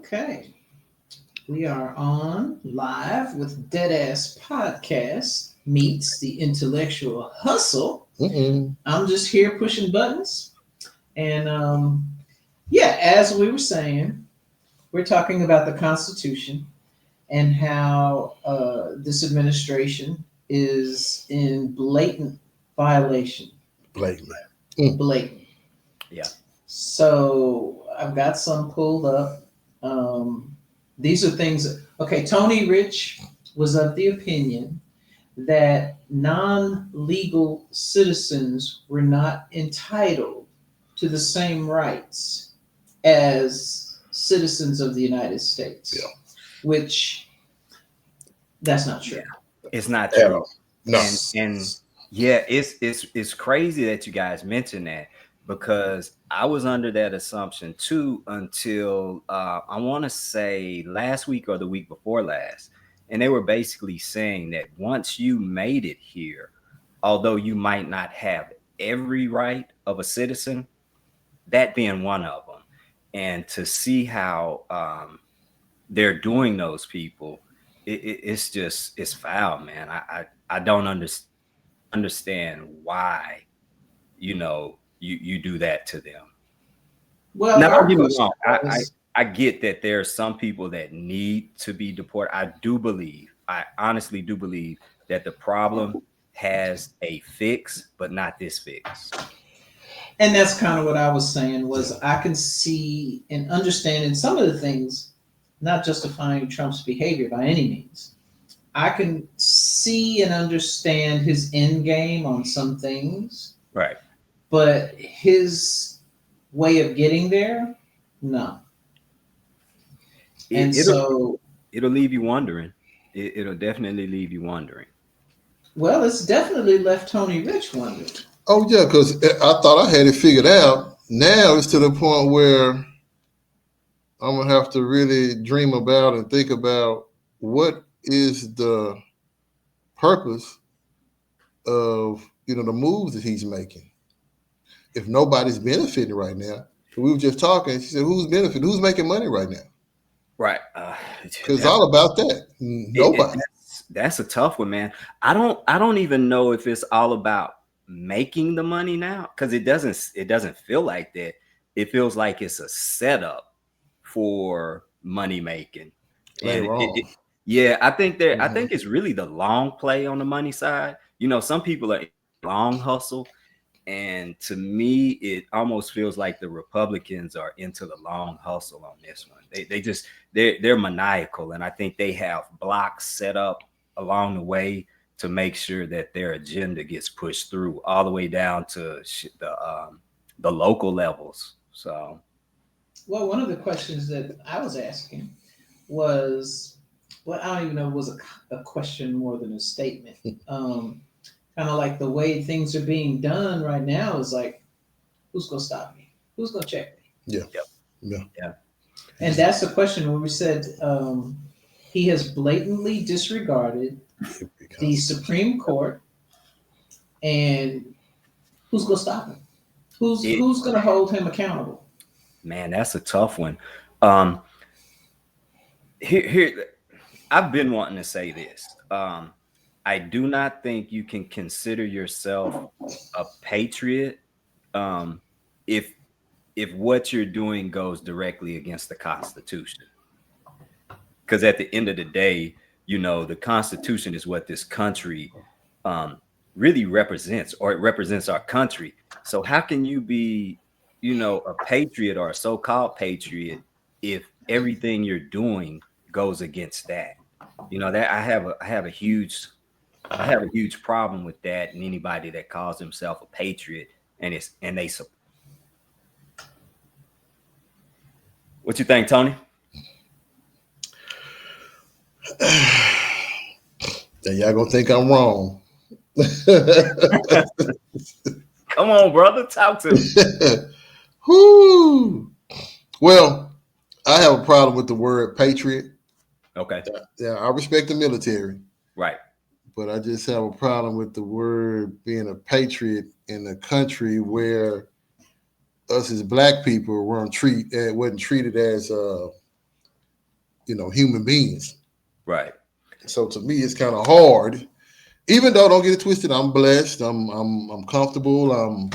Okay. We are on live with Deadass Podcast meets the intellectual hustle. I'm just here pushing buttons. And yeah, as we were saying, we're talking about the Constitution and how this administration is in blatant violation. Blatant. Blatant. Yeah. So I've got some pulled up. These are things. Okay, Tony Rich was of the opinion that non-legal citizens were not entitled to the same rights as citizens of the United States, which that's not true. It's not true. No. And yeah, it's crazy that you guys mentioned that, because I was under that assumption too until I want to say last week or the week before last. And they were basically saying that once you made it here, although you might not have every right of a citizen, that being one of them, and to see how they're doing those people, it's foul, man. I don't understand why you do that to them. Well, Now, don't our get me question wrong. was, I get that there are some people that need to be deported. I honestly do believe that the problem has a fix, but not this fix. and that's kind of what I was saying was I can see and understand in some of the things, not justifying Trump's behavior by any means. I can see and understand his end game on some things, Right. but his way of getting there, no. And so, It'll leave you wondering. It'll definitely leave you wondering. well, it's definitely left Tony Rich wondering. Oh yeah, because I thought I had it figured out. Now it's to the point where I'm gonna have to really dream about and think about what is the purpose of the moves that he's making. If nobody's benefiting right now, we were just talking. She said, "Who's benefiting? Who's making money right now?" Right. Because it's all about that. Nobody. That's a tough one, man. I don't even know if it's all about making the money now, because it doesn't feel like that. It feels like it's a setup for money making. And yeah, I think I think it's really the long play on the money side. Some people are long hustle, and to me, it almost feels like the Republicans are into the long hustle on this one. They're maniacal, and I think they have blocks set up along the way to make sure that their agenda gets pushed through all the way down to the local levels. So, Well, one of the questions that I was asking was, well, I don't even know if it was a question more than a statement. Kind of like the way things are being done right now is like, who's going to stop me? Who's going to check me? Yeah. Yep. Yeah. And that's the question when we said he has blatantly disregarded the Supreme Court, and who's going to stop him? Who's going to hold him accountable? Man, that's a tough one. Here, I've been wanting to say this. I do not think you can consider yourself a patriot if what you're doing goes directly against the Constitution. Because at the end of the day, the Constitution is what this country really represents, or it represents our country. So how can you be, a patriot or a so-called patriot if everything you're doing goes against that? That I have a huge problem with that, and anybody that calls himself a patriot and they support. What you think, Tony? Then y'all gonna think I'm wrong. Come on, brother, talk to me. Whoo. Well, I have a problem with the word patriot. Okay. Yeah, I respect the military. Right. But I just have a problem with the word being a patriot in a country where us as black people wasn't treated as human beings. Right. So to me, it's kind of hard. Even though, don't get it twisted, I'm blessed. I'm comfortable.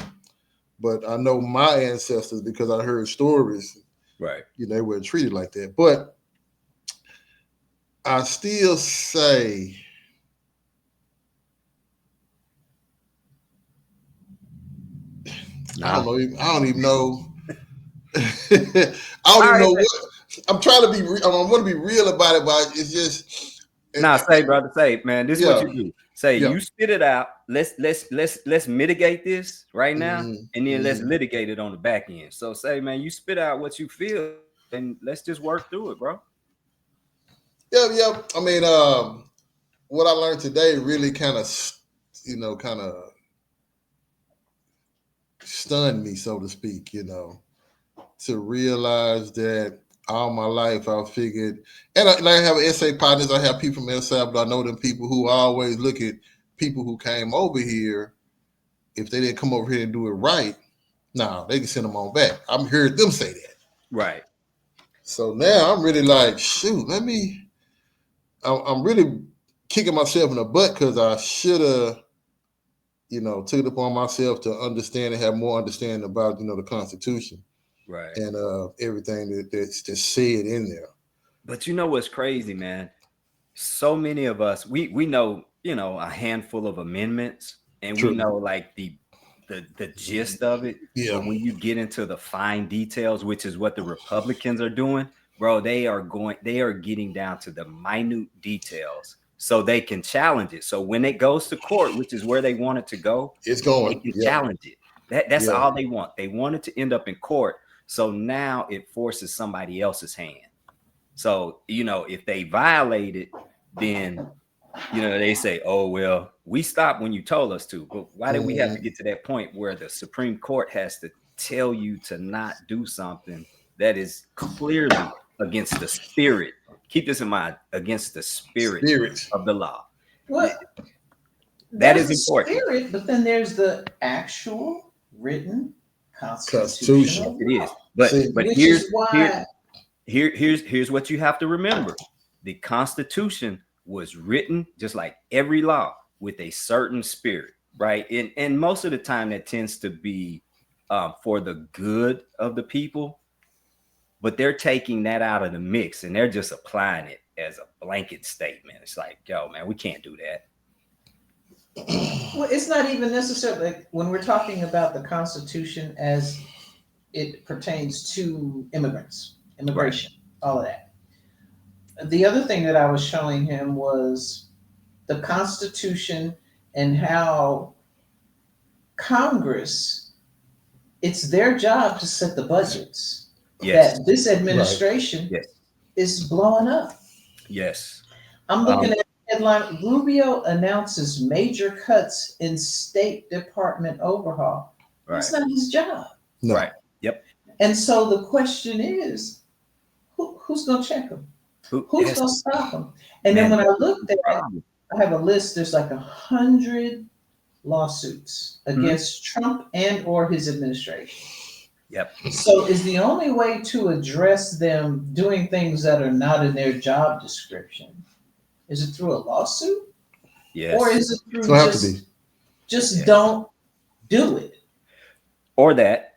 But I know my ancestors because I heard stories. Right. They were treated like that. But I still say, I don't know. I don't even know. I don't even know what. I'm trying to be. I want to be real about it, but it's just. Say, brother, say, man, this is what you do. Say, you spit it out. Let's mitigate this right now, and then let's litigate it on the back end. So say, man, you spit out what you feel, and let's just work through it, bro. Yeah. I mean, what I learned today really kind of stunned me, so to speak. To realize that all my life I figured, and I have essay partners. I have people from El Salvador. I know them people who always look at people who came over here. If they didn't come over here and do it right, they can send them on back. I'm hearing them say that. Right. So now I'm really like, shoot, I'm really kicking myself in the butt because I should have, took it upon myself to understand and have more understanding about, the Constitution. Right. And everything that's said in there. But you know what's crazy, man? So many of us, we know, a handful of amendments, and True. we know like the gist of it. Yeah. But when you get into the fine details, which is what the Republicans are doing, bro, they are getting down to the minute details so they can challenge it. So when it goes to court, which is where they want it to go, it's going. They can challenge it. That's all they want. They want it to end up in court. So now it forces somebody else's hand. So, if they violate it, then, they say, oh, well, we stopped when you told us to. But why did we have to get to that point where the Supreme Court has to tell you to not do something that is clearly against the spirit? Keep this in mind, against the spirit of the law. Well, that is important. Spirit, but then there's the actual written Constitution. It is. But here's what you have to remember. The Constitution was written just like every law with a certain spirit, right? And most of the time that tends to be for the good of the people, but they're taking that out of the mix and they're just applying it as a blanket statement. It's like, yo, man, we can't do that. Well, it's not even necessarily like when we're talking about the Constitution as it pertains to immigration, all of that. The other thing that I was showing him was the Constitution and how Congress, it's their job to set the budgets. Yes. That this administration is blowing up. Yes. I'm looking at the headline, Rubio announces major cuts in State Department overhaul. Right. That's not his job. No. Right. Yep. And so the question is, who's going to check him? Who's going to stop him? And then when I looked at it, I have a list. There's like 100 lawsuits against Trump and or his administration. Yep. So is the only way to address them doing things that are not in their job description, is it through a lawsuit? Yes. Or is it through just don't do it? Or that.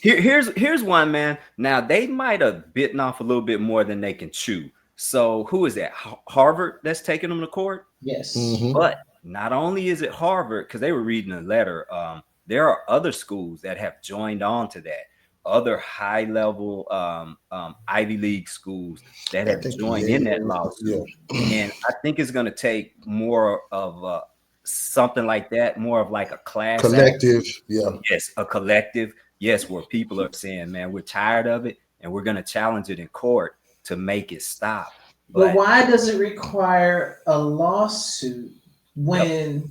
Here's one, man. Now they might have bitten off a little bit more than they can chew. So who is that? Harvard that's taking them to court? Yes. Mm-hmm. But not only is it Harvard, because they were reading a letter, there are other schools that have joined on to that. Other high-level Ivy League schools that have joined in that lawsuit. Yeah. And I think it's going to take more of something like that, more of like a class collective. Act. Yeah. Yes, a collective. Yes, where people are saying, man, we're tired of it and we're going to challenge it in court to make it stop. But why does it require a lawsuit when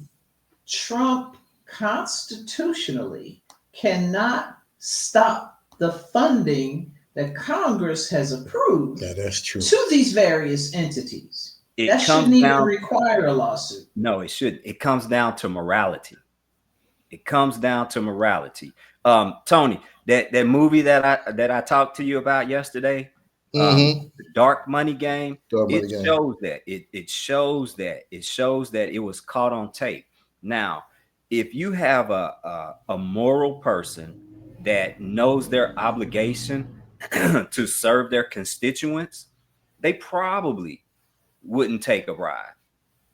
Trump constitutionally cannot stop the funding that Congress has approved that's true. To these various entities? That shouldn't even require a lawsuit. No, it shouldn't. It comes down to morality. Tony, that movie that I talked to you about yesterday, The dark money game. It shows that. It shows that it was caught on tape. Now, if you have a moral person that knows their obligation to serve their constituents, they probably wouldn't take a bribe,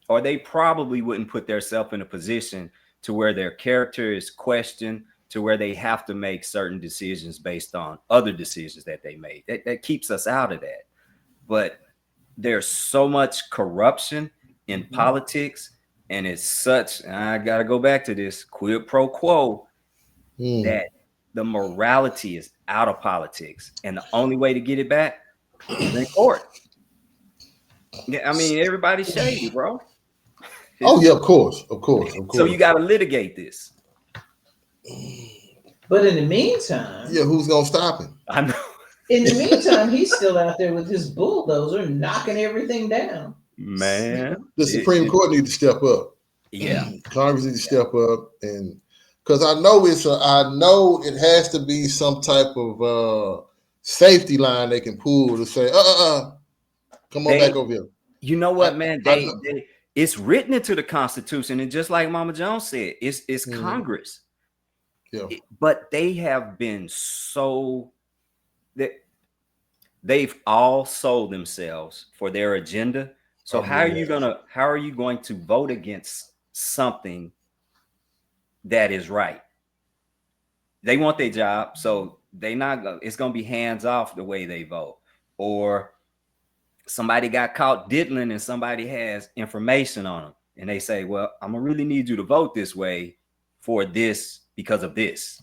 or they probably wouldn't put themselves in a position to where their character is questioned, to where they have to make certain decisions based on other decisions that they made. That keeps us out of that. But there's so much corruption in politics, and it's such, I got to go back to this, quid pro quo, that the morality is out of politics. And the only way to get it back is in court. Yeah, I mean, everybody's shady, bro. Oh, yeah, of course. So you got to litigate this. But in the meantime, yeah, who's gonna stop him? I know. In the meantime, he's still out there with his bulldozer knocking everything down. Man, the Supreme Court needs to step up. Yeah, Congress needs to step up, and because I know it has to be some type of safety line they can pull to say, come on back over here. You know what, man? It's written into the Constitution, and just like Mama Jones said, it's Congress. Yeah. But they have been so that they've all sold themselves for their agenda. So how are you going to vote against something that is right? They want their job, so it's gonna be hands off the way they vote. Or somebody got caught diddling and somebody has information on them, and they say, well, I'm gonna really need you to vote this way for this because of this.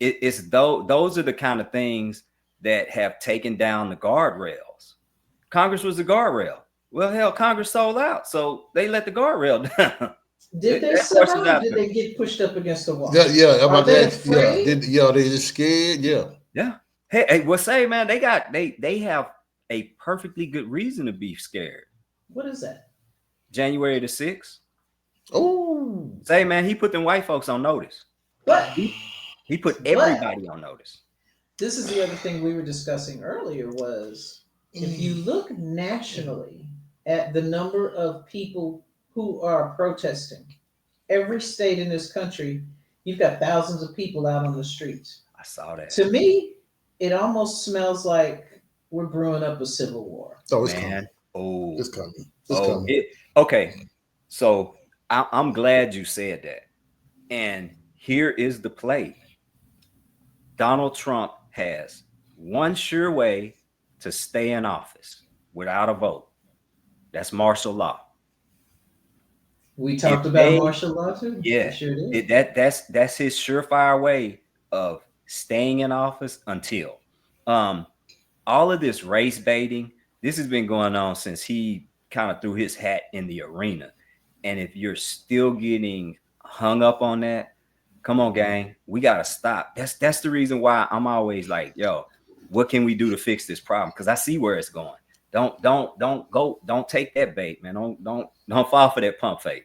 Those are the kind of things that have taken down the guardrails. Congress was the guardrail. Well, hell, Congress sold out, so they let the guardrail down. Did they sell out, or did they get pushed up against the wall? Yeah. Are they afraid? They just scared. Yeah. Hey, well, say, man, they have a perfectly good reason to be scared. What is that? January the 6th. Oh, say, man, he put them white folks on notice. But he put everybody on notice. This is the other thing we were discussing earlier was if you look nationally at the number of people who are protesting, every state in this country, you've got thousands of people out on the streets. I saw that. To me, it almost smells like we're brewing up a civil war. Oh, it's coming. Oh, it's coming. Okay, so I'm glad you said that. And here is the play. Donald Trump has one sure way to stay in office without a vote. That's martial law. We talked about martial law too. Yeah, sure did. That's his surefire way of staying in office until all of this race baiting. This has been going on since he kind of threw his hat in the arena. And if you're still getting hung up on that, come on, gang, we gotta stop. That's the reason why I'm always like, yo, what can we do to fix this problem? Because I see where it's going. Don't take that bait, man. Don't fall for that pump fake.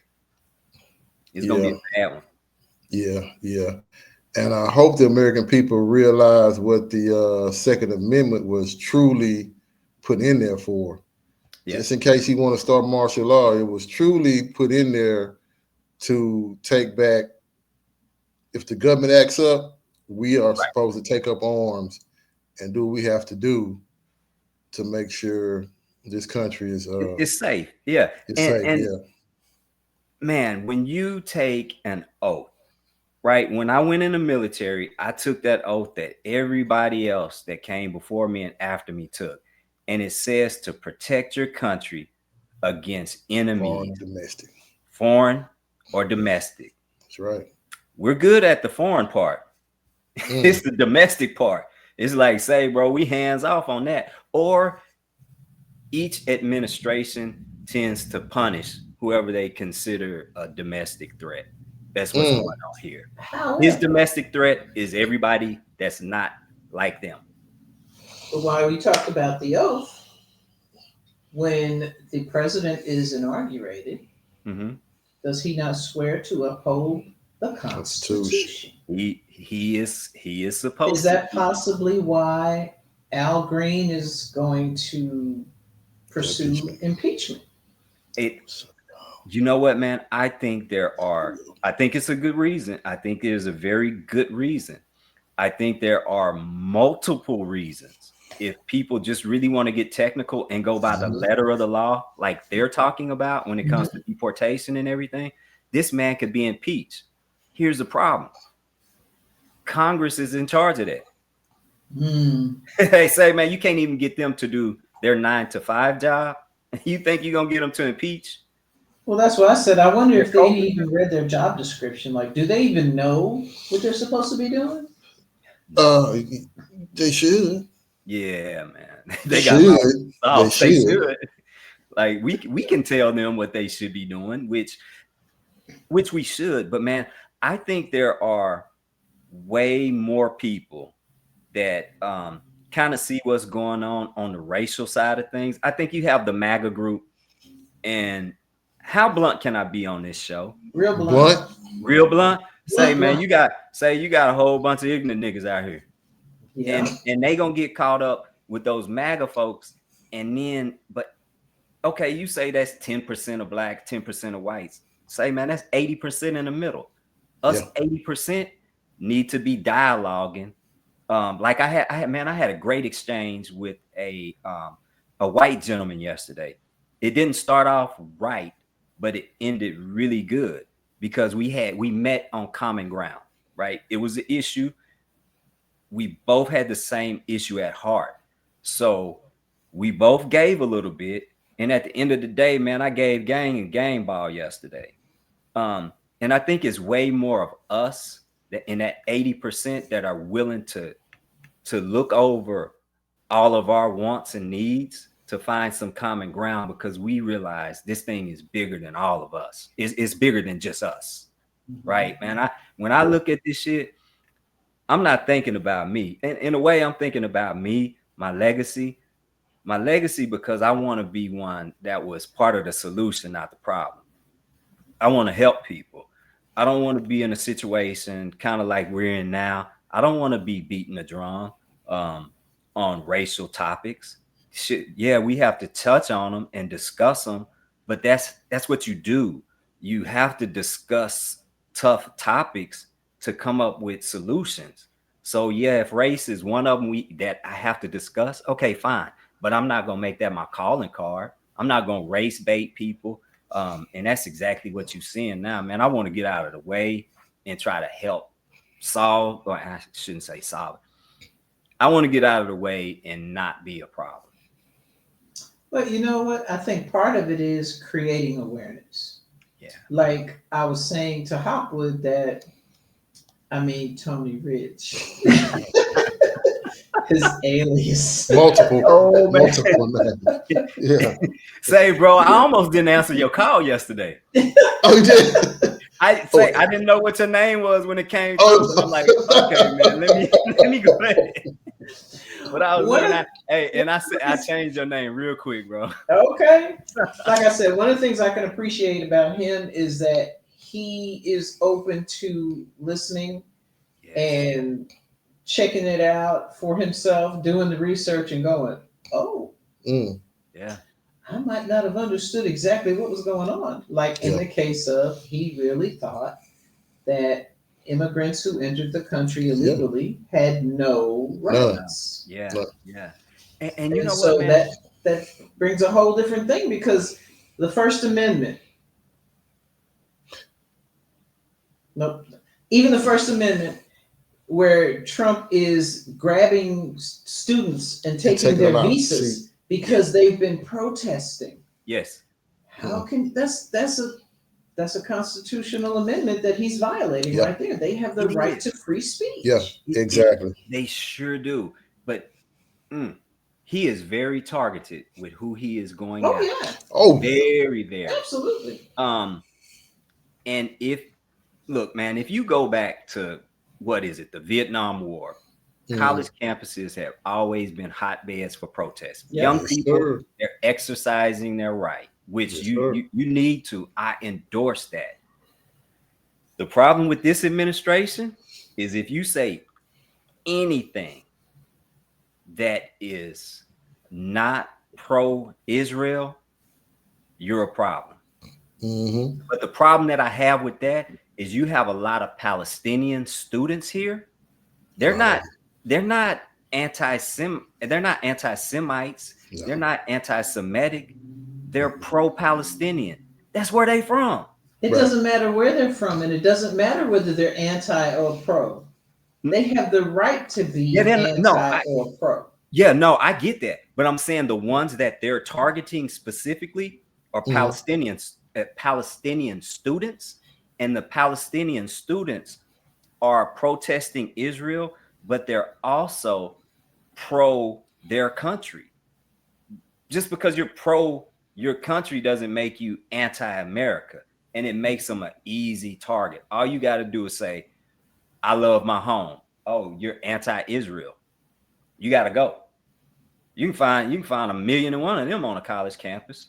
It's gonna be a bad one. Yeah. And I hope the American people realize what the Second Amendment was truly put in there for. Yeah. Just in case you want to start martial law, it was truly put in there to take back. If the government acts up, we are supposed to take up arms and do what we have to do to make sure this country is it's safe. Yeah. It's safe. Man, when you take an oath, right? When I went in the military, I took that oath that everybody else that came before me and after me took. And it says to protect your country against enemies, foreign or domestic. That's right. We're good at the foreign part. It's the domestic part. It's like, say, bro, we hands off on that. Or each administration tends to punish whoever they consider a domestic threat. That's what's going on here. His domestic threat is everybody that's not like them. But while we talked about the oath, when the president is inaugurated, does he not swear to uphold the Constitution? He is supposed to. Is that possibly why Al Green is going to pursue impeachment. It, you know what, man? I think it's a good reason. I think there's a very good reason. I think there are multiple reasons. If people just really want to get technical and go by the letter of the law, like they're talking about when it comes to deportation and everything, this man could be impeached. Here's the problem. Congress is in charge of that. They say, man, you can't even get them to do their 9 to 5 job. You think you're going to get them to impeach? Well, that's what I said. I wonder if they even read their job description. Like, do they even know what they're supposed to be doing? They should. Yeah, man. They should. Like we can tell them what they should be doing, which we should. But man, I think there are way more people that kind of see what's going on the racial side of things. I think you have the MAGA group, and how blunt can I be on this show? Real blunt. Real blunt. Say, man, you got a whole bunch of ignorant niggas out here. Yeah. And they gonna get caught up with those MAGA folks. And then, but okay, you say that's 10% of black, 10% of whites. Say, man, that's 80% in the middle. Us 80% need to be dialoguing. Like I had a great exchange with a white gentleman yesterday. It didn't start off right, but it ended really good because we met on common ground, right? It was an issue. We both had the same issue at heart. So we both gave a little bit. And at the end of the day, man, I gave gang and game ball yesterday. And I think it's way more of us that in that 80% that are willing to look over all of our wants and needs to find some common ground, because we realize this thing is bigger than all of us. It's bigger than just us, right, man? When I look at this shit, I'm not thinking about me. In a way, I'm thinking about me, my legacy, because I want to be one that was part of the solution, not the problem. I want to help people. I don't want to be in a situation kind of like we're in now. I don't want to be beating the drum on racial topics. Yeah, we have to touch on them and discuss them, but that's what you do. You have to discuss tough topics to come up with solutions. So yeah, if race is one of them that I have to discuss, okay, fine. But I'm not gonna make that my calling card. I'm not gonna race bait people. And that's exactly what you're seeing now, man. I want to get out of the way and try to help solve, or I shouldn't say solve. I want to get out of the way and not be a problem. But you know what? I think part of it is creating awareness. Yeah. Like I was saying to Hopwood that, Tony Rich. His alias. Multiple, man. Yeah. Say, bro, I almost didn't answer your call yesterday. Oh, you did? I didn't know what your name was when it came through. So I'm like, okay, man, let me go ahead. But I was looking at, and I said I changed your name real quick, bro. Okay. Like I said, one of the things I can appreciate about him is that he is open to listening and checking it out for himself, doing the research and going, yeah, I might not have understood exactly what was going on. Like in the case of, he really thought that immigrants who entered the country illegally had no rights. Yeah. And you know so what, man? that brings a whole different thing, because the First Amendment, even the First Amendment, where Trump is grabbing students and taking their visas because they've been protesting. Yes. How can that's a constitutional amendment that he's violating right there. They have the right to free speech. Yeah, exactly. They sure do. But he is very targeted with who he is going after. Yeah. Very, very. Absolutely. And look, man, if you go back to the Vietnam War, college campuses have always been hotbeds for protests. Young people, they're exercising their right, which you need to. I endorse that. The problem with this administration is if you say anything that is not pro-Israel, you're a problem. Mm-hmm. But the problem that I have with that is you have a lot of Palestinian students here. They're not anti-Semites. No. They're not anti-Semitic. They're pro-Palestinian. That's where they from. It doesn't matter where they're from, and it doesn't matter whether they're anti or pro. They have the right to be anti or pro. Yeah, no, I get that. But I'm saying the ones that they're targeting specifically are Palestinians, Palestinian students, and the Palestinian students are protesting Israel, but they're also pro their country. Just because you're pro your country doesn't make you anti-America, and it makes them an easy target. All you got to do is say, I love my home. Oh, you're anti-Israel. You got to go. You can find 1,000,001 of them on a college campus,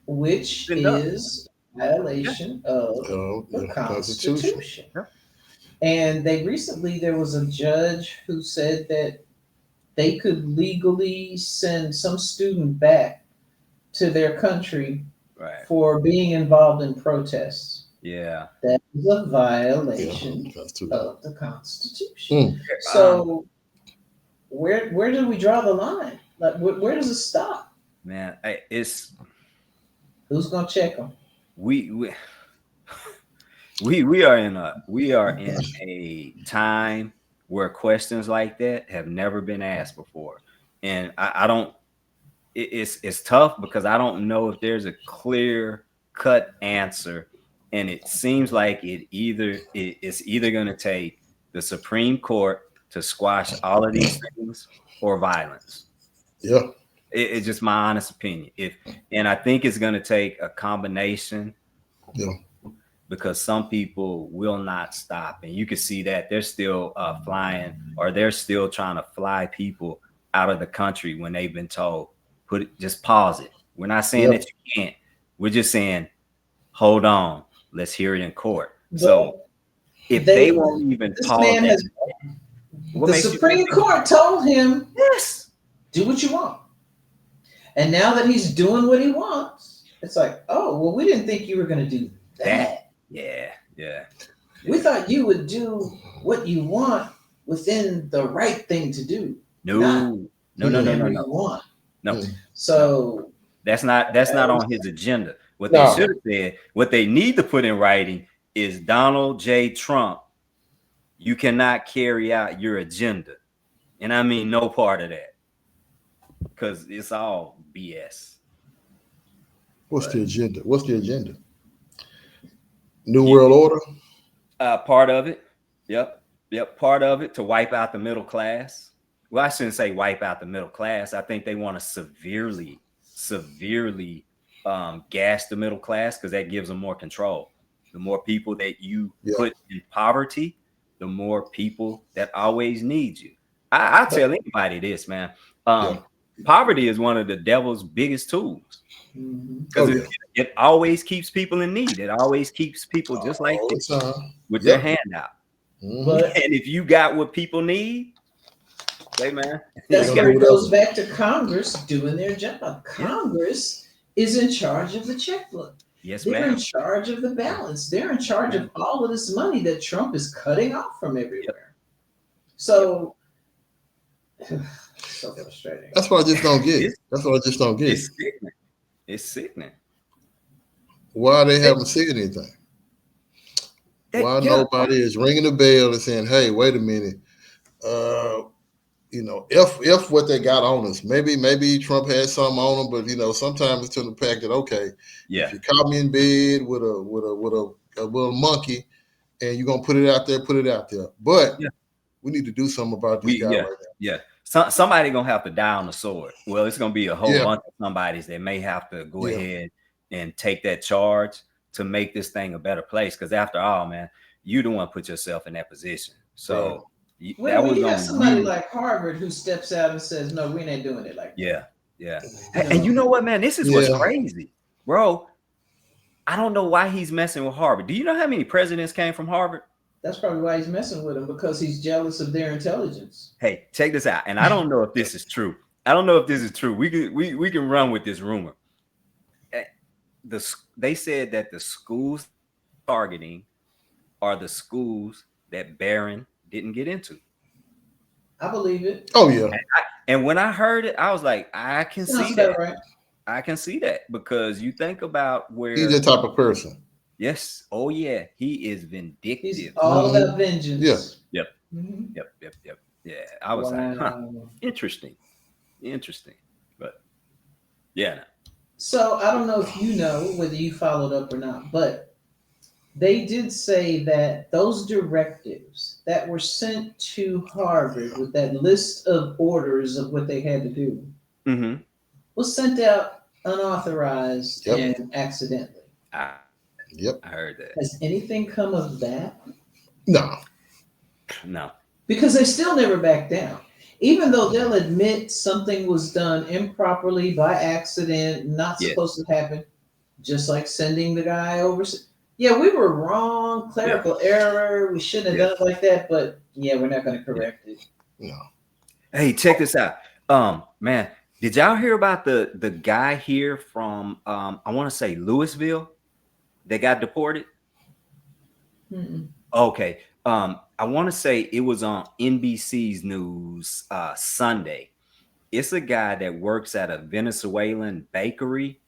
which is a violation of the Constitution. Yeah. And there was a judge who said that they could legally send some student back to their country for being involved in protests. Yeah. That is a violation of the Constitution. So where do we draw the line? Like, where does it stop? Man, who's gonna check them? We are in a time where questions like that have never been asked before, and I don't. It's tough because I don't know if there's a clear cut answer, and it seems like it's either going to take the Supreme Court to squash all of these things or violence. Yeah, it's just my honest opinion. And I think it's going to take a combination. Yeah. Because some people will not stop, and you can see that they're still flying, or they're still trying to fly people out of the country when they've been told, just pause it. We're not saying that you can't. We're just saying, hold on, let's hear it in court. So if they won't even pause it, the Supreme Court told him, yes, do what you want. And now that he's doing what he wants, it's like, oh, well, we didn't think you were going to do that. Yeah. We thought you would do what you want within the right thing to do. No. No. So that's not on his agenda. What they should have said, what they need to put in writing is, Donald J. Trump, you cannot carry out your agenda. And I mean no part of that. Because it's all BS. What's the agenda? New World Order? Part of it. Yep. Part of it to wipe out the middle class. Well, I shouldn't say wipe out the middle class. I think they want to severely gas the middle class, because that gives them more control. The more people that you put in poverty, the more people that always need you. I tell anybody this, man. Poverty is one of the devil's biggest tools, because it always keeps people in need. It always keeps people just like this with their hand out. And if you got what people need, hey man, that's where it goes back to Congress doing their job. Congress is in charge of the checkbook. Yes, they're in charge of the balance. They're in charge of all of this money that Trump is cutting off from everywhere. So frustrating. That's what I just don't get. It's sickening. Why they haven't said anything? Why nobody is ringing the bell and saying, "Hey, wait a minute, if what they got on us, maybe Trump had something on them, but sometimes it's to the fact that if you caught me in bed with a little monkey, and you're gonna put it out there, but we need to do something about this guy right now." Yeah. Somebody gonna have to die on the sword. Well, it's gonna be a whole bunch of somebodies that may have to go ahead and take that charge to make this thing a better place. Because after all, man, you don't want to put yourself in that position. So when you have somebody like Harvard who steps out and says, "No, we ain't doing it like that." Yeah. And you know what, man? This is what's crazy, bro. I don't know why he's messing with Harvard. Do you know how many presidents came from Harvard? That's probably why he's messing with them, because he's jealous of their intelligence. Hey, check this out. And I don't know if this is true. I don't know if this is true. We can run with this rumor. They said that the schools targeting are the schools that Barron didn't get into. I believe it. Oh yeah. And when I heard it, I was like, I can Sounds see that. right. I can see that, because you think about where He's that type of person. Yes. Oh yeah, he is vindictive. He's all about vengeance. Yeah. Yep. Mm-hmm. Yep. Yeah. I was like, huh, interesting. But yeah. So I don't know if you know whether you followed up or not, but they did say that those directives that were sent to Harvard with that list of orders of what they had to do was sent out unauthorized and accidentally. I heard that. Has anything come of that? No. Because they still never back down. Even though they'll admit something was done improperly by accident, not supposed to happen, just like sending the guy over. Yeah, we were wrong, clerical error. We shouldn't have done it like that, but yeah, we're not going to correct it. No. Hey, check this out. Man, did y'all hear about the guy here from I want to say Louisville that got deported? Mm-mm. Okay. I want to say it was on NBC's news Sunday. It's a guy that works at a Venezuelan bakery,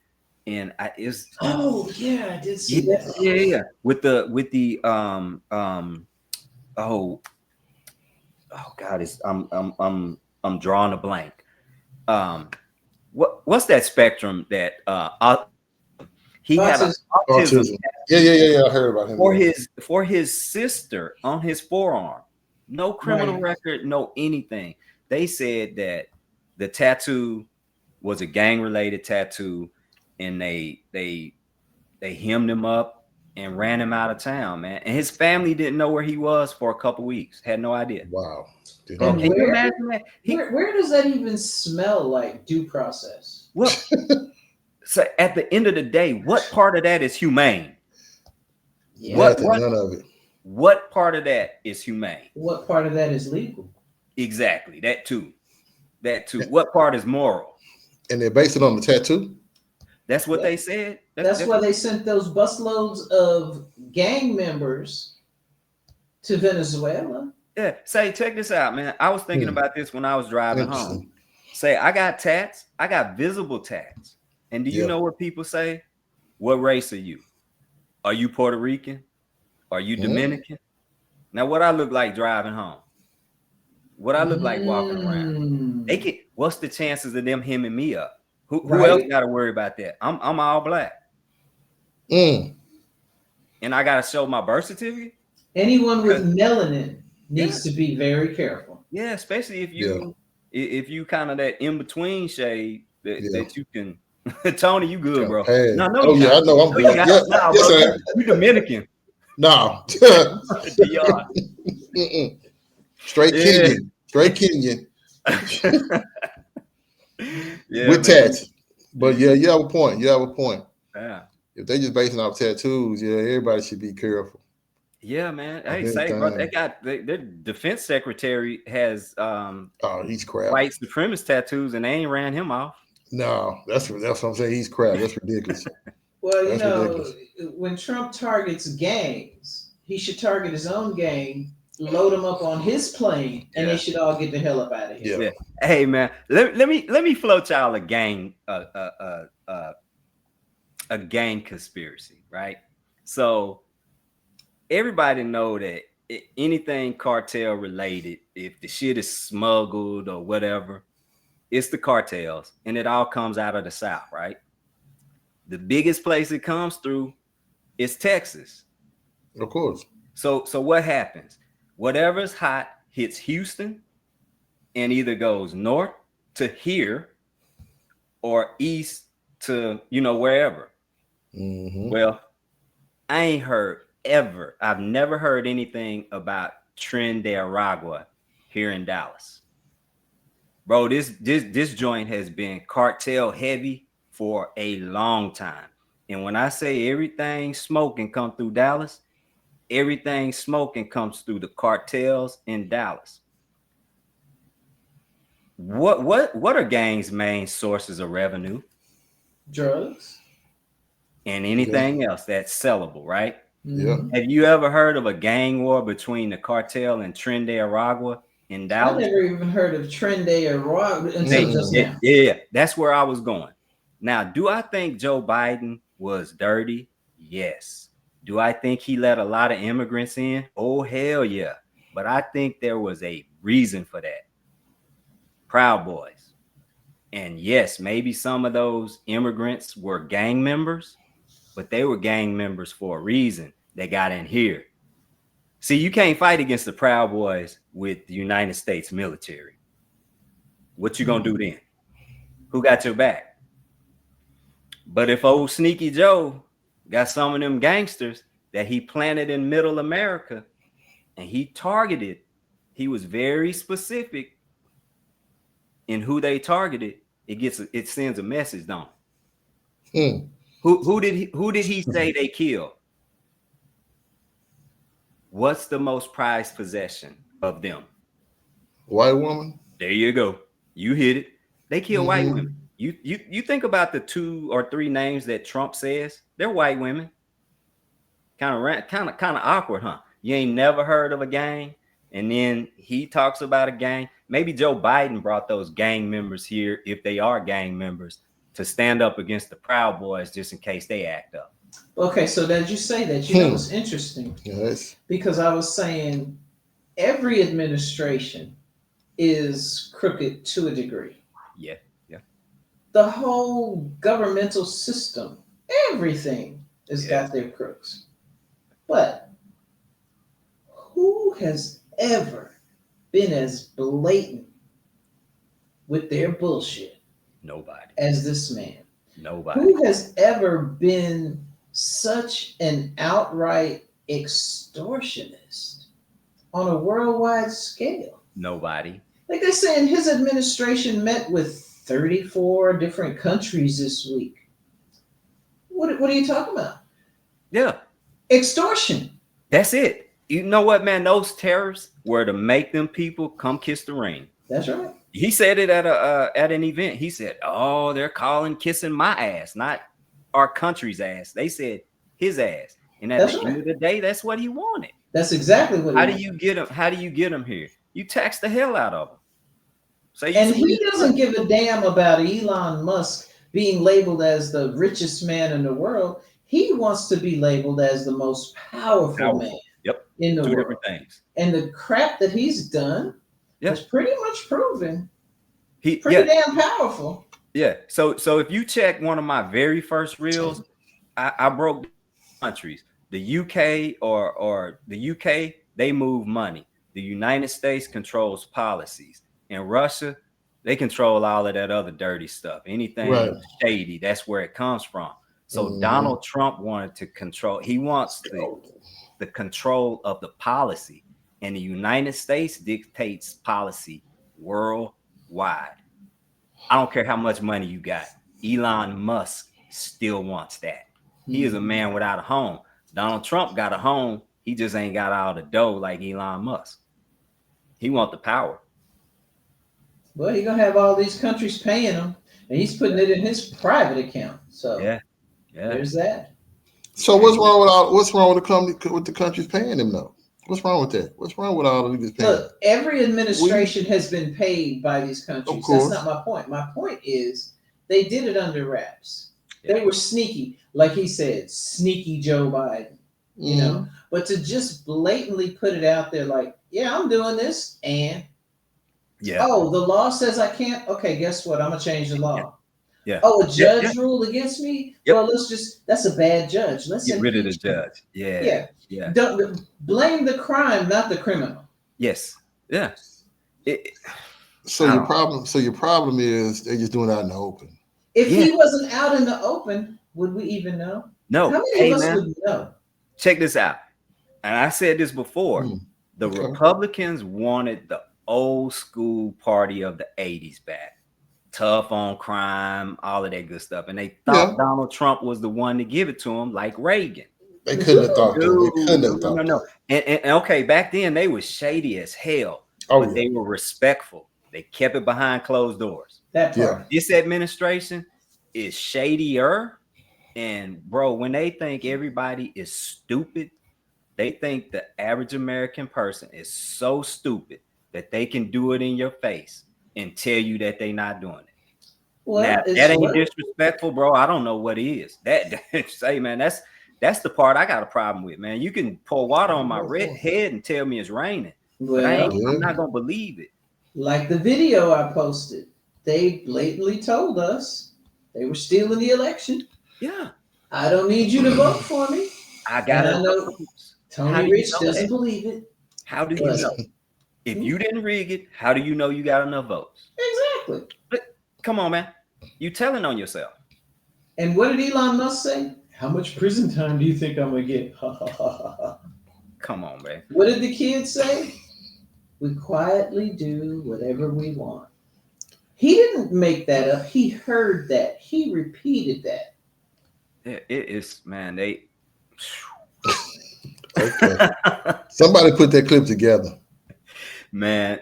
and I did see that. Yeah. With the oh God, I'm drawing a blank. What's that spectrum that he had autism. Yeah. I heard about him. For his sister on his forearm. No criminal record, no anything. They said that the tattoo was a gang-related tattoo, and they hemmed him up and ran him out of town, man. And his family didn't know where he was for a couple weeks. Had no idea. Wow. Bro, can you imagine that? Where does that even smell like due process? Well, so at the end of the day, what part of that is humane? None of it. What part of that is humane? What part of that is legal? Exactly. That too. What part is moral? And they're based it on the tattoo? That's what they said. That's why they sent those busloads of gang members to Venezuela. Yeah. Say, check this out, man. I was thinking about this when I was driving home. Say, I got tats. I got visible tats. And do you know what people say? What race are you? Are you Puerto Rican? Are you Dominican? Now, what I look like driving home? What I look like walking around? What's the chances of them hemming me up? Who else got to worry about that? I'm all black. And I got to show my birth certificate? Anyone with melanin needs to be very careful. Yeah, especially if you kind of that in-between shade that you can. Tony, you good, bro? I know I'm good. You Dominican. No. Straight Kenyan. With tats. But you have a point. Yeah. If they just basing off tattoos, everybody should be careful. Yeah, man. Hey, say, bro, they got their defense secretary has he's crap. White supremacist tattoos, and they ain't ran him off. No, that's what I'm saying. He's crap. That's ridiculous. Well, ridiculous. When Trump targets gangs, he should target his own gang, load them up on his plane, and they should all get the hell up out of here. Yeah. Hey, man, let me float y'all a gang conspiracy, right? So everybody know that anything cartel related, if the shit is smuggled or whatever, it's the cartels, and it all comes out of the South, right? The biggest place it comes through is Texas. Of course. So what happens? Whatever's hot hits Houston and either goes north to here or east to, wherever. Well, I've never heard anything about Trinidad here in Dallas. Bro, this joint has been cartel heavy for a long time. And when I say everything smoke and come through Dallas, everything smoking comes through the cartels in Dallas. What are gangs' main sources of revenue? Drugs. And anything else that's sellable, right? Yeah. Have you ever heard of a gang war between the cartel and Tren de Aragua in I Dallas? never even heard of Tren de Aragua until just now. Yeah, that's where I was going. Now, do I think Joe Biden was dirty? Yes. Do I think he let a lot of immigrants in? Oh, hell yeah. But I think there was a reason for that. Proud Boys. And yes, maybe some of those immigrants were gang members, but they were gang members for a reason. They got in here. See, you can't fight against the Proud Boys with the United States military. What you gonna do then? Who got your back? But if old Sneaky Joe got some of them gangsters that he planted in middle America and he targeted, he was very specific in who they targeted, it sends a message, don't it? Who did he say they killed? What's the most prized possession of them? White woman. There you go. You hit it. They kill white women. You think about the 2 or 3 names that Trump says, they're white women. Kind of awkward, huh? You ain't never heard of a gang, and then he talks about a gang. Maybe Joe Biden brought those gang members here, if they are gang members, to stand up against the Proud Boys just in case they act up. Okay, so did you say that? You know, it's interesting. Yes. Because I was saying every administration is crooked to a degree. Yeah. The whole governmental system, everything has got their crooks. But who has ever been as blatant with their bullshit? Nobody. As this man. Nobody. Who has ever been such an outright extortionist on a worldwide scale? Nobody. Like they're saying his administration met with 34 different countries this week. What are you talking about? Yeah. Extortion. That's it. You know what, man? Those tariffs were to make them people come kiss the ring. That's right. He said it at an event. He said, "Oh, they're calling kissing my ass, not our country's ass." They said his ass, and at the end of the day, that's what he wanted. That's exactly what. How do you get him? How do you get him here? You tax the hell out of him. And he doesn't give a damn about Elon Musk being labeled as the richest man in the world. He wants to be labeled as the most powerful man in the world. Different things. And the crap that he's done is pretty much proven pretty damn powerful. Yeah. So if you check one of my very first reels, I broke countries. The UK or the UK, they move money. The United States controls policies. In Russia, they control all of that other dirty stuff. Anything shady, that's where it comes from. So Donald Trump wanted to control. He wants the control of the policy. And the United States dictates policy worldwide. I don't care how much money you got. Elon Musk still wants that. He is a man without a home. Donald Trump got a home. He just ain't got all the dough like Elon Musk. He want the power. Well, he's gonna have all these countries paying him, and he's putting it in his private account. So there's that. So what's wrong with the countries paying him though? What's wrong with that? What's wrong with all of these payments? Look, every administration has been paid by these countries. That's not my point. My point is they did it under wraps. They were sneaky, like he said, sneaky Joe Biden. You know, but to just blatantly put it out there, like, yeah, I'm doing this, and oh, the law says I can't. Okay, guess what? I'm gonna change the law. Yeah. Oh, a judge ruled against me. Well, that's a bad judge. Let's get rid of the judge. Yeah. Don't blame the crime, not the criminal. Yes. Yeah. So your problem is they're just doing it out in the open. If he wasn't out in the open, would we even know? No. How many of us would know? Check this out. And I said this before. The Republicans wanted the old school party of the 80s back. Tough on crime, all of that good stuff. And they thought Donald Trump was the one to give it to him, like Reagan. They couldn't have thought that. They couldn't No, have no, thought no. that. And okay, back then they was shady as hell, Oh but yeah. they were respectful. They kept it behind closed doors. That Yeah. part. This administration is shadier. And bro, when they think everybody is stupid, they think the average American person is so stupid that they can do it in your face and tell you that they're not doing it. Well, Now it's that ain't what disrespectful, bro. I don't know what is. That say, man, that's the part I got a problem with, man. You can pour water on my red head and tell me it's raining, but well, I'm not gonna believe it. like the video I posted. They blatantly told us they were stealing the election. Yeah, I don't need you to vote for me. I And gotta I know How Tony do you Rich know doesn't that? believe it. How do you But know? If you didn't rig it, how do you know you got enough votes? exactly. But come on, man. You telling on yourself. And what did Elon Musk say? How much prison time do you think I'm gonna get? Ha ha ha ha ha. Come on, man. What did the kids say? We quietly do whatever we want. He didn't make that up. He heard that. He repeated that. It is, man. They Okay. Somebody put that clip together. man,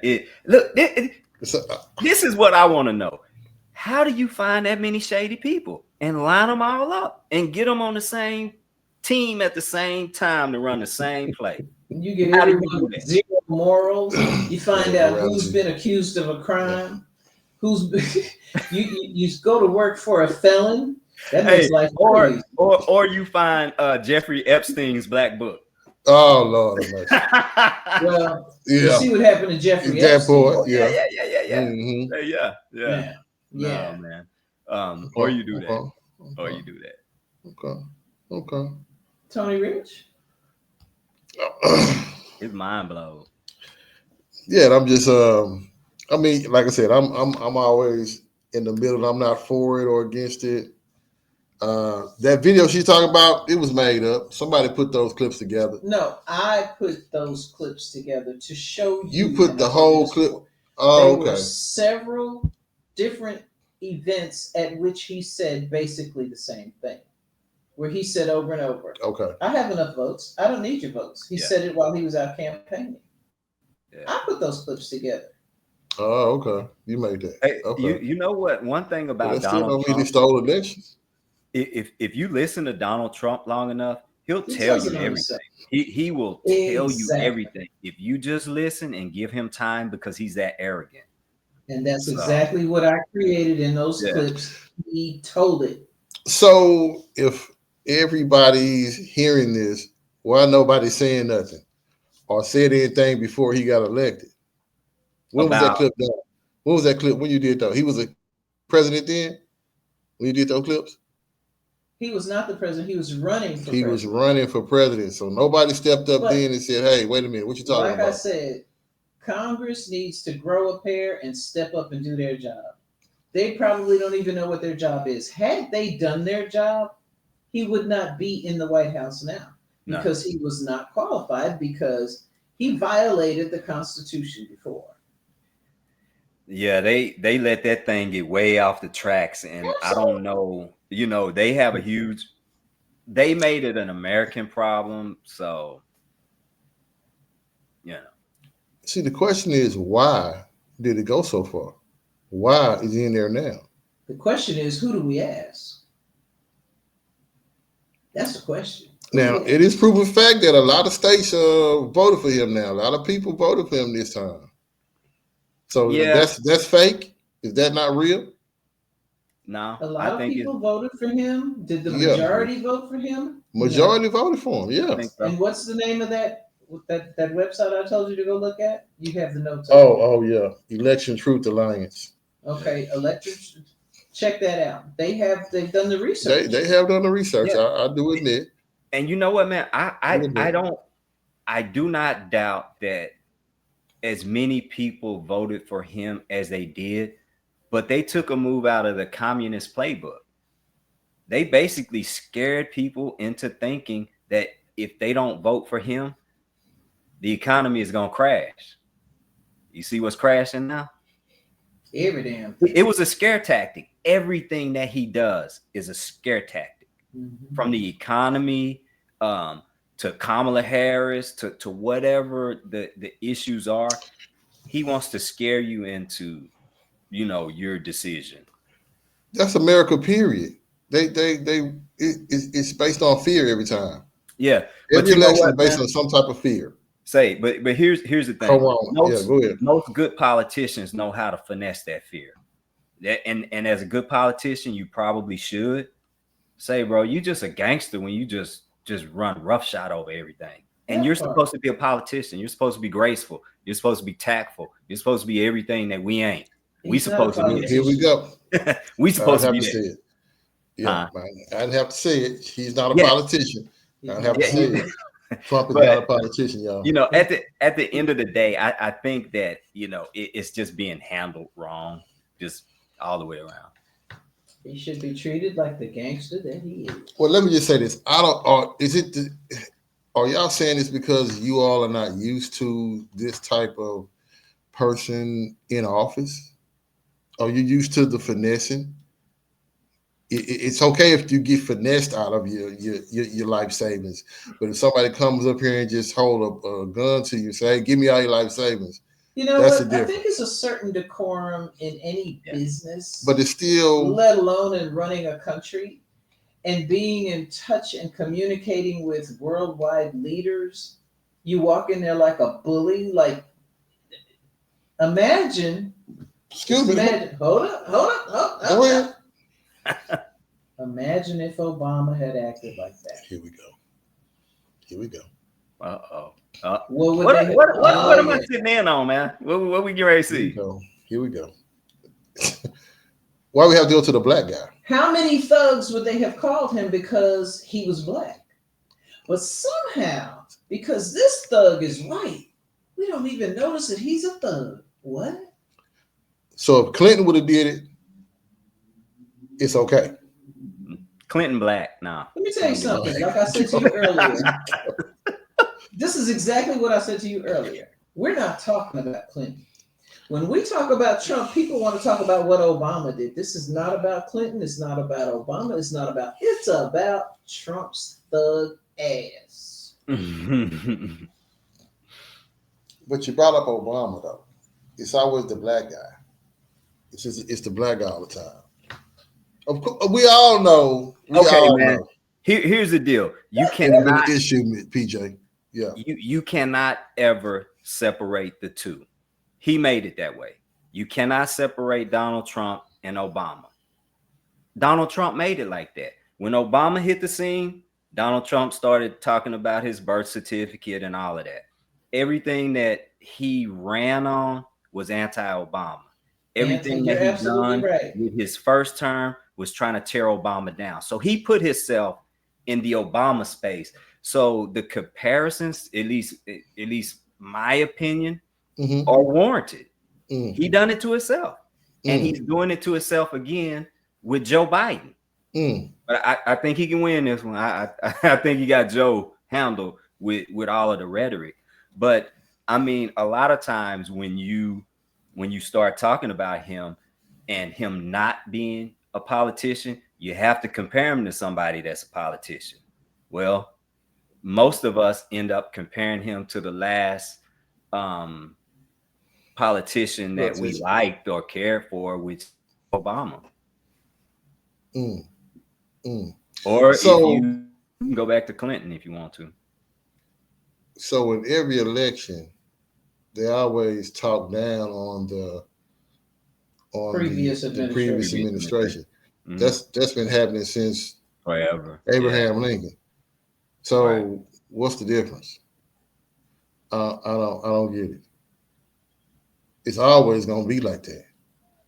this is what I want to know. How do you find that many shady people and line them all up and get them on the same team at the same time to run the same play? You get How do you everyone do with that? zero morals. You find Yeah, out who's been accused of a crime. Who's been, you go to work for a felon. That makes life really. or you find Jeffrey Epstein's black book. Oh Lord have mercy. Well, you Yeah. see what happened to Jeffrey That Epstein. boy, yeah. Yeah. Mhm. Yeah. Yeah. No, man. Or you do that. Okay. Or you do that. Okay. Tony Rich. It's mind blown. Yeah, I'm just I mean, like I said, I'm always in the middle. I'm not for it or against it. That video she's talking about, it was made up. Somebody put those clips together. No, I put those clips together to show you. You put the whole clip. There Oh, were okay. several different events at which he said basically the same thing, where he said over and over, Okay. I have enough votes. I don't need your votes. He said it while he was out campaigning. Yeah. I put those clips together. Oh, okay. You made that. Hey, Okay. you know what? One thing about That still Donald don't mean he Trump, stole elections. if you listen to Donald Trump long enough, he'll He tell tells you it on everything. himself. He will tell you Exactly. everything if you just listen and give him time because he's that arrogant. And that's So, exactly what I created in those Yeah. clips. He told it. So if everybody's hearing this, why nobody's saying nothing or said anything before he got elected? When was that About clip done? When was that clip? When you did though? He was a president then? When you did those clips? He was not the president. He was running for He president. was running for president. So nobody stepped up But then and said, hey, wait a minute, what you talking like about? I said, Congress needs to grow a pair and step up and do their job. They probably don't even know what their job is. Had they done their job, he would not be in the White House now because he was not qualified because he violated the Constitution before. Yeah, they let that thing get way off the tracks, and I don't know. You know, they have a huge. They made it an American problem, so you know. See, the question is, why did it go so far? Why is he in there now? The question is, who do we ask? That's the question. Now, it is proven fact that a lot of states voted for him now. A lot of people voted for him this time. So Yeah. that's fake. Is that not real? No, A lot of people voted for him. Did the Yeah. majority vote for him? Majority voted for him. Yeah. I think so. And what's the name of that website I told you to go look at? You have the notes. Oh yeah. Election Truth Alliance. Okay, check that out. They've done the research. They have done the research. Yeah. I do admit. And you know what, man? I do not doubt that as many people voted for him as they did, but they took a move out of the communist playbook. They basically scared people into thinking that if they don't vote for him, the economy is going to crash. You see what's crashing now? Every damn thing. It was a scare tactic. Everything that he does is a scare tactic. Mm-hmm. From the economy, to Kamala Harris, to whatever the issues are. He wants to scare you into, your decision. That's America, period. It's based on fear every time. Yeah, but Every you know election what, is based man? on some type of fear. But here's the thing. Corona. Yeah, go ahead. Most good politicians know how to finesse that fear. And as a good politician, you probably should say, bro, you just a gangster when you just run roughshod over everything. And you're supposed to be a politician. You're supposed to be graceful. You're supposed to be tactful. You're supposed to be everything that we ain't. We supposed to be that. Here we go. We supposed to be say that. it. Yeah, I didn't have to say it. He's not a politician. I don't have to say it. Trump is not a politician, y'all. At the end of the day, I think that it's just being handled wrong, just all the way around. He should be treated like the gangster that he is. Well, let me just say this. Are y'all saying this because you all are not used to this type of person in office? Are you used to the finessing? It's okay if you get finessed out of your life savings, but if somebody comes up here and just hold a gun to you, say, "Hey, give me all your life savings," that's what I think it's a certain decorum in any business, but it's still, let alone in running a country and being in touch and communicating with worldwide leaders. You walk in there like a bully. Like, imagine. Excuse me. Hold up. Go ahead. Imagine if Obama had acted like that. Here we go. Uh-oh. What am I sitting in on, man? What we get ready to see? Here we go. Why we have to go to the black guy? How many thugs would they have called him because he was black? But somehow, because this thug is white, we don't even notice that he's a thug. What? So if Clinton would have did it, it's okay. Clinton black, nah. Let me tell you something. Like I said to you earlier, this is exactly what I said to you earlier. We're not talking about Clinton. When we talk about Trump, people want to talk about what Obama did. This is not about Clinton. It's not about Obama. It's about Trump's thug ass. But you brought up Obama, though. It's always the black guy. It's the black guy all the time. Of course, we all know. Man. Here's the deal. You cannot issue, PJ. Yeah. You cannot ever separate the two. He made it that way. You cannot separate Donald Trump and Obama. Donald Trump made it like that. When Obama hit the scene, Donald Trump started talking about his birth certificate and all of that. Everything that he ran on was anti-Obama. Everything that he done with his first term was trying to tear Obama down. So he put himself in the Obama space. So the comparisons, at least my opinion, are warranted. He done it to himself, and he's doing it to himself again with Joe Biden. But I think he can win this one. I think he got Joe handled with all of the rhetoric. But I mean, a lot of times when you start talking about him and him not being a politician, you have to compare him to somebody that's a politician. Well, most of us end up comparing him to the last politician that we liked or cared for, which is Obama. Or if you can go back to Clinton if you want to. So in every election, they always talk down on the previous administration. That's been happening since forever. Abraham Lincoln. So what's the difference? I don't get it. It's always gonna be like that.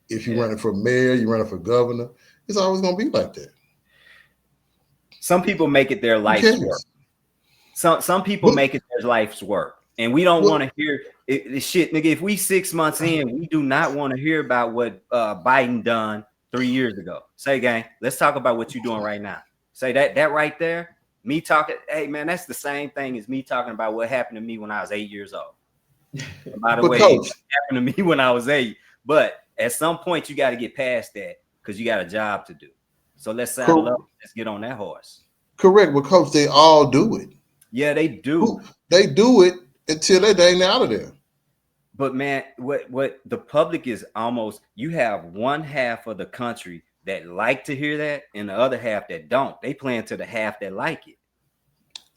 If you're running for mayor, you're running for governor, it's always gonna be like that. Some people make it their life's work. Some people make it their life's work. And we don't want to hear it, shit, nigga. If we 6 months in, we do not want to hear about what Biden done 3 years ago. Say, gang, let's talk about what you're doing right now. Say that right there. Me talking, hey man, that's the same thing as me talking about what happened to me when I was 8 years old. By the way, it happened to me when I was 8. But at some point, you got to get past that because you got a job to do. So let's saddle up. Let's get on that horse. Correct, because they all do it. Yeah, they do. They do it until they dang out of there. But man, what the public is almost, you have one half of the country that like to hear that and the other half that don't. They play into the half that like it.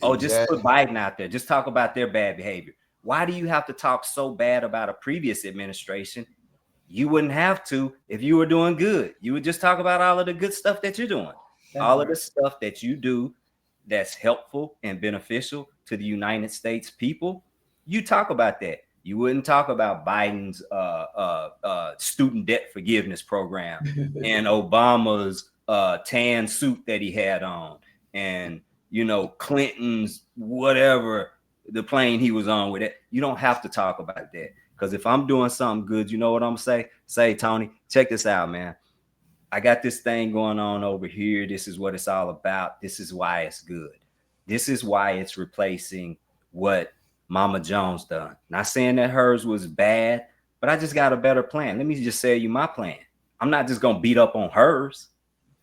Oh, just put Exactly. Biden out there. Just talk about their bad behavior. Why do you have to talk so bad about a previous administration? You wouldn't have to if you were doing good. You would just talk about all of the good stuff that you're doing. All of the stuff that you do that's helpful and beneficial to the United States people. You talk about that. You wouldn't talk about Biden's student debt forgiveness program and Obama's tan suit that he had on, and Clinton's whatever, the plane he was on with it. You don't have to talk about that, because if I'm doing something good, you know what I'm gonna say, Tony, check this out, man. I got this thing going on over here. This is what it's all about. This is why it's good. This is why it's replacing what Mama Jones done. Not saying that hers was bad, but I just got a better plan. Let me just sell you my plan. I'm not just gonna beat up on hers.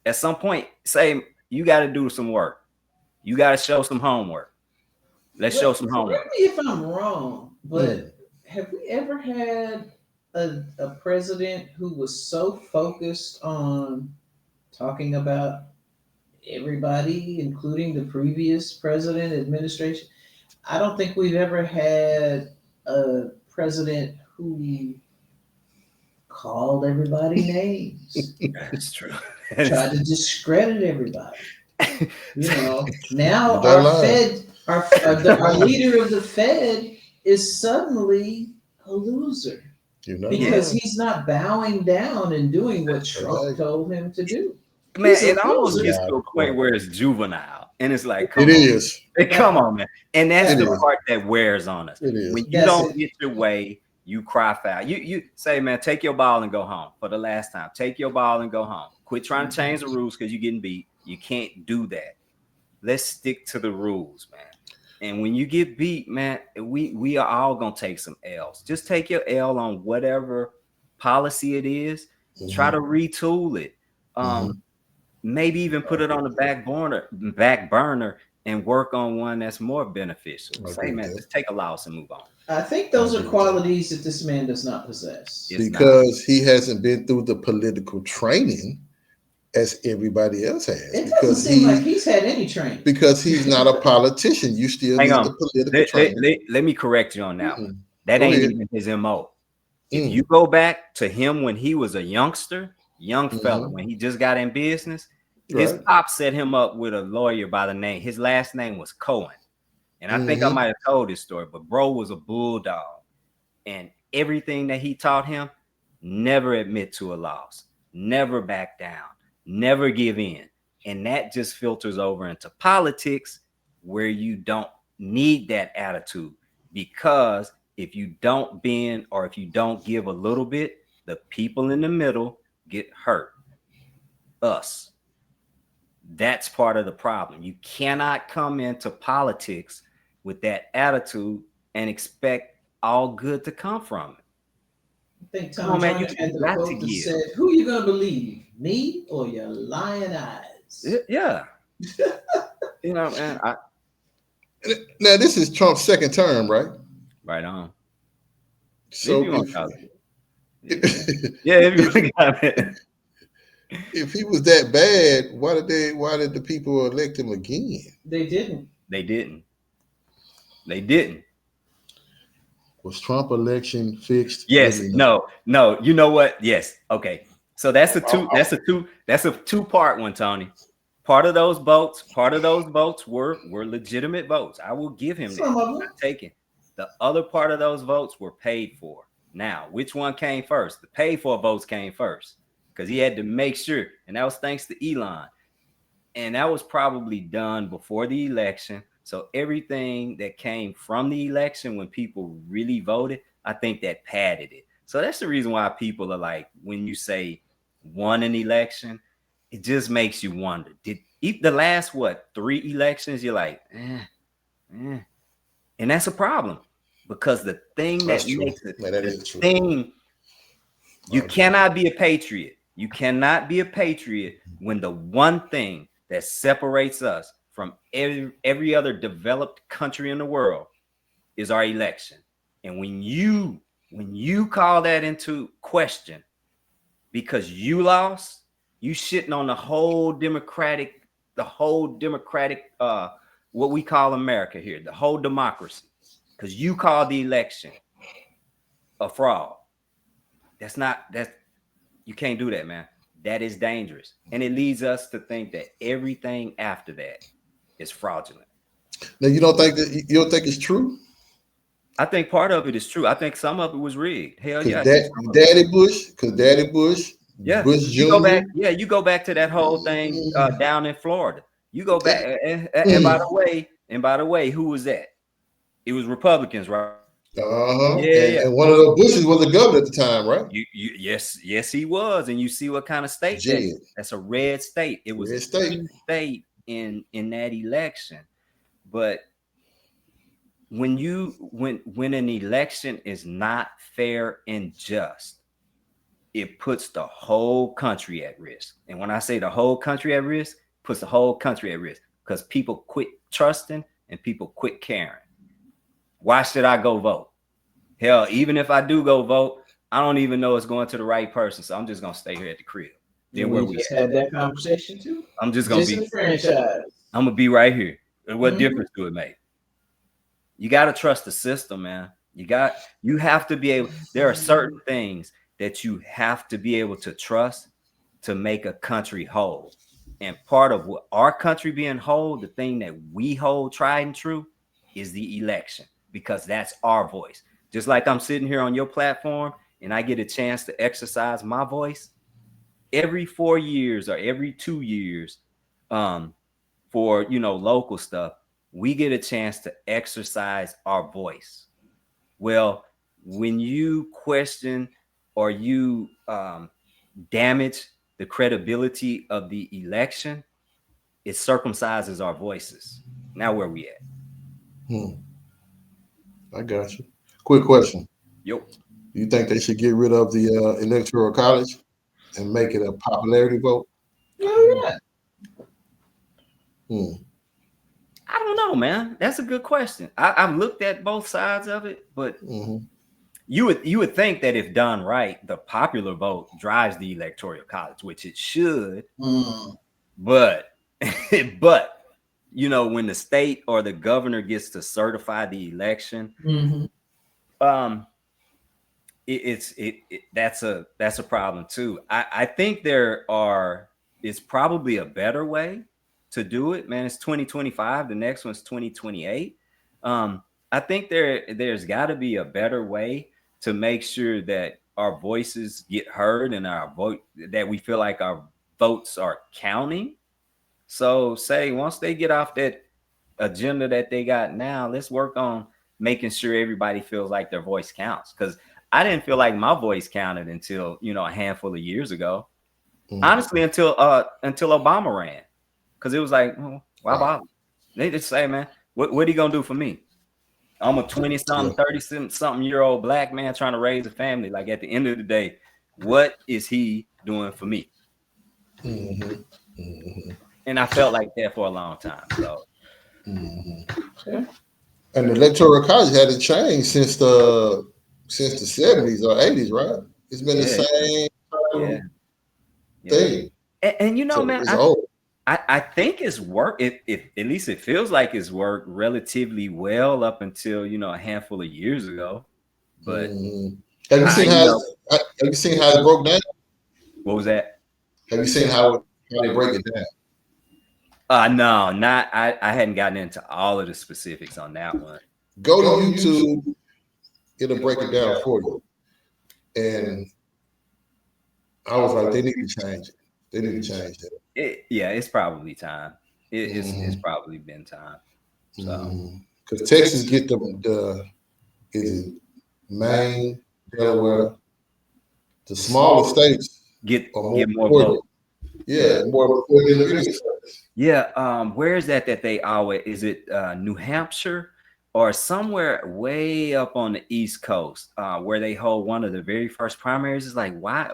At some point, say you got to do some work. You got to show some homework. Let's show some homework. Correct me if I'm wrong, but have we ever had a president who was so focused on talking about everybody, including the previous president administration? I don't think we've ever had a president who called everybody names. That's true. Tried to discredit everybody. Now our Fed, our leader of the Fed is suddenly a loser because he's not bowing down and doing what Trump told him to do. Man, it almost gets to a point where it's juvenile, and it's like, come on, man. And that's the part that wears on us. When you don't get your way, you cry foul. You say, man, take your ball and go home for the last time. Take your ball and go home. Quit trying to change the rules because you're getting beat. You can't do that. Let's stick to the rules, man. And when you get beat, man, we are all gonna take some L's. Just take your L on whatever policy it is. Try to retool it. Maybe even put it on the back burner and work on one that's more beneficial. Say, man, just take a loss and move on. I think those are qualities that this man does not possess. Because he hasn't been through the political training as everybody else has. It doesn't seem like he's had any training. Because he's not a politician. You still need the political training. Let me correct you on that one. That ain't even his MO. If you go back to him when he was a young fella, when he just got in business, his pop set him up with a lawyer by the name. His last name was Cohen. And I think I might have told this story, but bro was a bulldog. And everything that he taught him, never admit to a loss, never back down, never give in. And that just filters over into politics, where you don't need that attitude, because if you don't bend or if you don't give a little bit, the people in the middle get hurt. Us. That's part of the problem. You cannot come into politics with that attitude and expect all good to come from it. I think Tom had the quote that said, "Who are you gonna believe, me or your lying eyes?" Yeah. Man. Now this is Trump's second term, right? Right on. So if he was that bad, why did the people elect him again? They didn't. Was Trump election fixed? Yes. No. You know what? Yes. Okay. So that's a two-part one, Tony. Part of those votes were legitimate votes. I will give him that. I'm not taking. The other part of those votes were paid for. Now, which one came first? The paid for votes came first, because he had to make sure, and that was thanks to Elon. And that was probably done before the election. So everything that came from the election, when people really voted, I think that padded it. So that's the reason why people are like, when you say won an election, it just makes you wonder. Did the last 3 elections? You're like, and that's a problem, because the thing that makes it, the thing, you cannot be a patriot. You cannot be a patriot when the one thing that separates us from every other developed country in the world is our election. And when you call that into question because you lost, you shitting on the whole democratic, what we call America here, the whole democracy, because you call the election a fraud. You can't do that, man. That is dangerous. And it leads us to think that everything after that is fraudulent. Now, you don't think it's true? I think part of it is true. I think some of it was rigged. Hell yeah. Daddy Bush, Yeah. Bush Jr. You go back to that whole thing down in Florida. You go back and by the way, who was that? It was Republicans, right? Yeah. And one of the Bushes was the governor at the time, right? Yes, he was. And you see what kind of state that's a red state. It was a state in that election. But when an election is not fair and just, it puts the whole country at risk. And when I say the whole country at risk, puts the whole country at risk because people quit trusting and people quit caring. Why should I go vote? Hell, even if I do go vote, I don't even know it's going to the right person. So I'm just going to stay here at the crib. Then where we just had that conversation too. I'm just going to be disenfranchised. I'm going to be right here. What difference do it make? You got to trust the system, man. You have to be able, there are certain things that you have to be able to trust to make a country whole. And part of what our country being whole, the thing that we hold tried and true is the election, because that's our voice. Just like I'm sitting here on your platform and I get a chance to exercise my voice every 4 years or every 2 years for, local stuff, we get a chance to exercise our voice. Well, when you question or you damage the credibility of the election, it circumcises our voices. Now where we at? I got you. Quick question. Yep. Do you think they should get rid of the electoral college and make it a popularity vote? Oh yeah. I don't know, man. That's a good question. I've looked at both sides of it, but you would think that if done right, the popular vote drives the electoral college, which it should. But when the state or the governor gets to certify the election, that's a problem too. I think it's probably a better way to do it, man. It's 2025. The next one's 2028. I think there's got to be a better way to make sure that our voices get heard and that we feel like our votes are counting. So say once they get off that agenda that they got now, let's work on making sure everybody feels like their voice counts. Because I didn't feel like my voice counted until a handful of years ago. Honestly, until Obama ran. Because it was like, why bother? They just say, man, what are you gonna do for me? I'm a 20-something, 30-something year old black man trying to raise a family. Like at the end of the day, what is he doing for me? And I felt like that for a long time. So, and the electoral college hadn't changed since the 70s or 80s, right? It's been the same thing. And so man, it's old. I think it's worked. At least it feels like it's worked relatively well up until a handful of years ago. But have you seen how it broke down? What was that? Have you seen how they break it down? No, not. I hadn't gotten into all of the specifics on that one. Go to YouTube. It'll break it down for you. And I was like, they need to change it. They need to change it. It's probably time. It's probably been time. So, because Texas get the Maine, Delaware, the smaller states get more votes. Yeah, more than the bigger states. Yeah. Where is that they always? Is it New Hampshire or somewhere way up on the East Coast where they hold one of the very first primaries? It's like why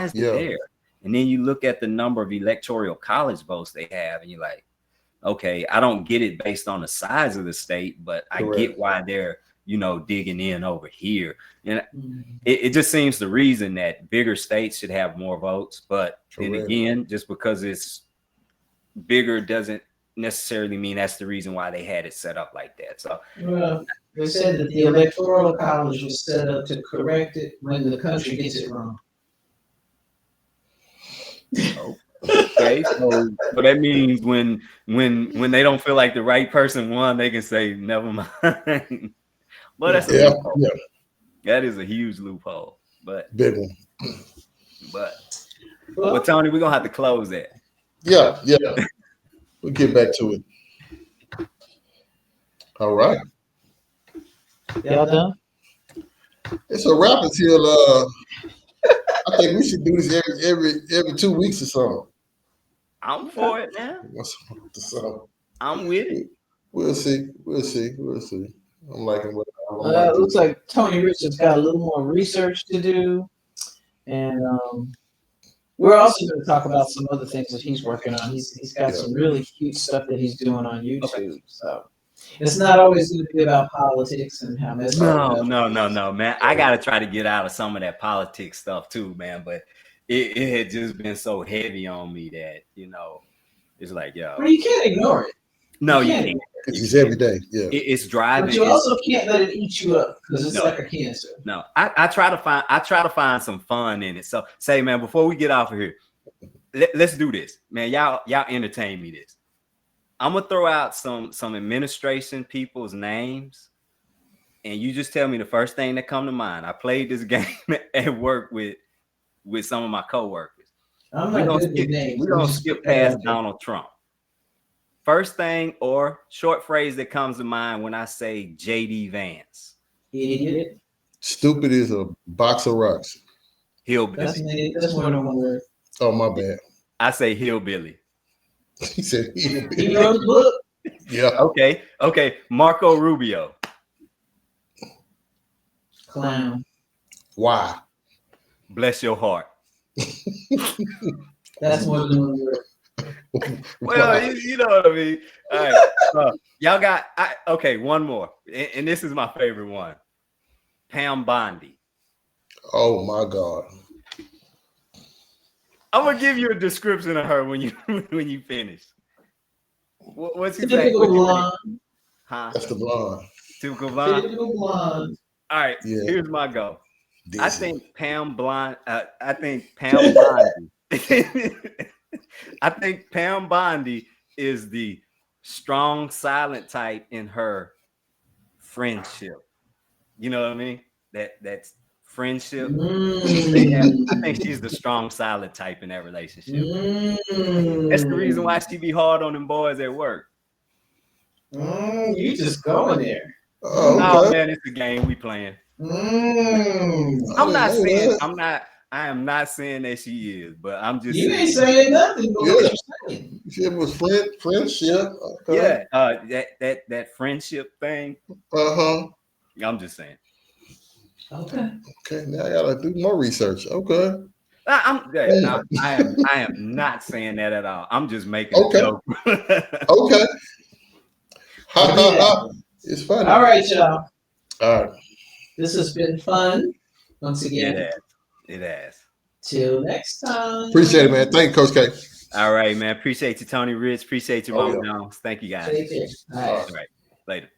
is it there? And then you look at the number of electoral college votes they have, and you're like, okay, I don't get it based on the size of the state, but I get why they're, digging in over here. And it just seems the reason that bigger states should have more votes. But then again, just because it's bigger doesn't necessarily mean that's the reason why they had it set up like that. So they said that the Electoral College was set up to correct it when the country gets it wrong. Okay, so that means when they don't feel like the right person won, they can say never mind. But that's a loophole. Yeah. That is a huge loophole. But big one. Well, Tony, we're gonna have to close that. Yeah. We'll get back to it. All right. Y'all done? It's a wrap until I think we should do this every 2 weeks or so. I'm for it now. I'm with it. We'll see. I'm liking what it looks like Tony Richard's got a little more research to do. And we're also going to talk about some other things that he's working on. He's got some really cute stuff that he's doing on YouTube. So it's not always going to be about politics and how messed up. No, man. I got to try to get out of some of that politics stuff too, man. But it had just been so heavy on me that, it's like, yo. Well, you can't ignore it. No, you can't. It's every day. Yeah. It's driving. But you also can't let it eat you up because it's like a cancer. No, I try to find some fun in it. So say, man, before we get off of here, let's do this, man. Y'all entertain me this. I'm gonna throw out some administration people's names, and you just tell me the first thing that come to mind. I played this game at work with some of my coworkers. We're gonna skip past Donald Trump. First thing or short phrase that comes to mind when I say J.D. Vance. Idiot. Stupid is a box of rocks. Hillbilly. That's more than one word. Oh, my bad. I say hillbilly. He said hillbilly. He wrote the book. Yeah. Okay. Marco Rubio. Clown. Why? Bless your heart. That's more than one word. Well, you know what I mean. All right, y'all got one more, and this is my favorite one. Pam Bondi. Oh my God! I'm gonna give you a description of her when you finish. What's his name? Typical blonde. Huh? That's the blonde. Typical blonde. Typical blonde. All right. Yeah. Here's my go. Dizzy. I think Pam Bondi. I think Pam Bondi is the strong, silent type in her friendship. You know what I mean? That's friendship. I think she's the strong, silent type in that relationship. That's the reason why she be hard on them boys at work. You just going there. Oh, No, okay. man, it's the game we playing. I am not saying that she is, but I'm just you ain't saying nothing. But what you saying? It was friendship. Okay. Yeah, that friendship thing. I'm just saying. Okay. Now I gotta do more research. Okay. I am not saying that at all. I'm just making a joke. Okay. It's funny. All right, y'all. All right. This has been fun. Once again. It has. Till next time. Appreciate it, man. Thank you, Coach K. All right, man. Appreciate you, Tony Rich. Appreciate you, Mama Jones. Thank you, guys. Take care. All right. Later.